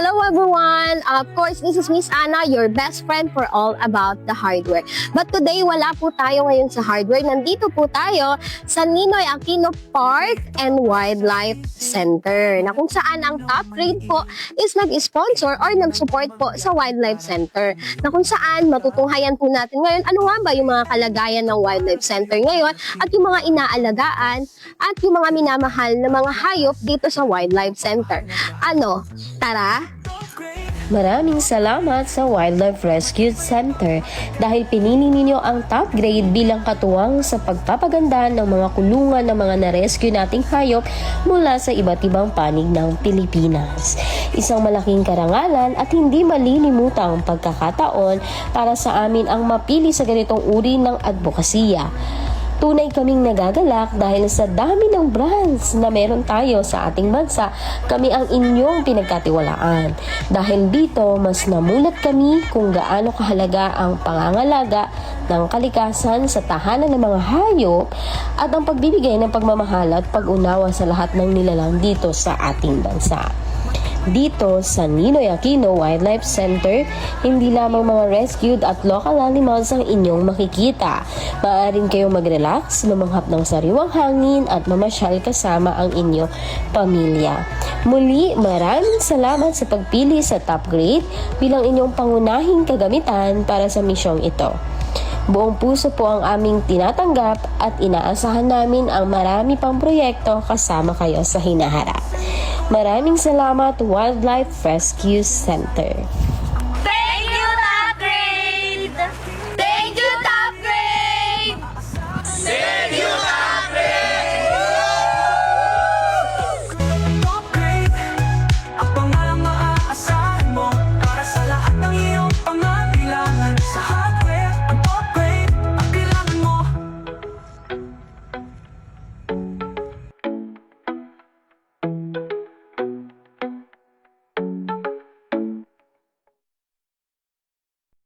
Hello everyone! Of course, this is Miss Anna, your best friend for all about the hardware. But today, wala po tayo ngayon sa hardware. Nandito po tayo sa Ninoy Aquino Park and Wildlife Center, na kung saan ang top grade po is nag-sponsor or nag-support po sa Wildlife Center, na kung saan matutunghayan po natin ngayon ano nga ba yung mga kalagayan ng Wildlife Center ngayon at yung mga inaalagaan at yung mga minamahal na mga hayop dito sa Wildlife Center. Ano? Tara! Maraming salamat sa Wildlife Rescue Center dahil pinili ninyo ang top grade bilang katuwang sa pagpapaganda ng mga kulungan ng mga na-rescue nating hayop mula sa iba't ibang panig ng Pilipinas. Isang malaking karangalan at hindi malilimutang pagkakataon para sa amin ang mapili sa ganitong uri ng advokasya. Tunay kaming nagagalak dahil sa dami ng brands na meron tayo sa ating bansa, kami ang inyong pinagkatiwalaan. Dahil dito, mas namulat kami kung gaano kahalaga ang pangangalaga ng kalikasan sa tahanan ng mga hayop at ang pagbibigay ng pagmamahal at pag-unawa sa lahat ng nilalang dito sa ating bansa. Dito sa Ninoy Aquino Wildlife Center, hindi lamang mga rescued at local animals ang inyong makikita. Maaaring kayong mag-relax, lumanghap ng sariwang hangin at mamasyal kasama ang inyong pamilya. Muli, maraming salamat sa pagpili sa top grade bilang inyong pangunahing kagamitan para sa misyong ito. Buong puso po ang aming tinatanggap at inaasahan namin ang marami pang proyekto kasama kayo sa hinaharap. Maraming salamat, Wildlife Rescue Center.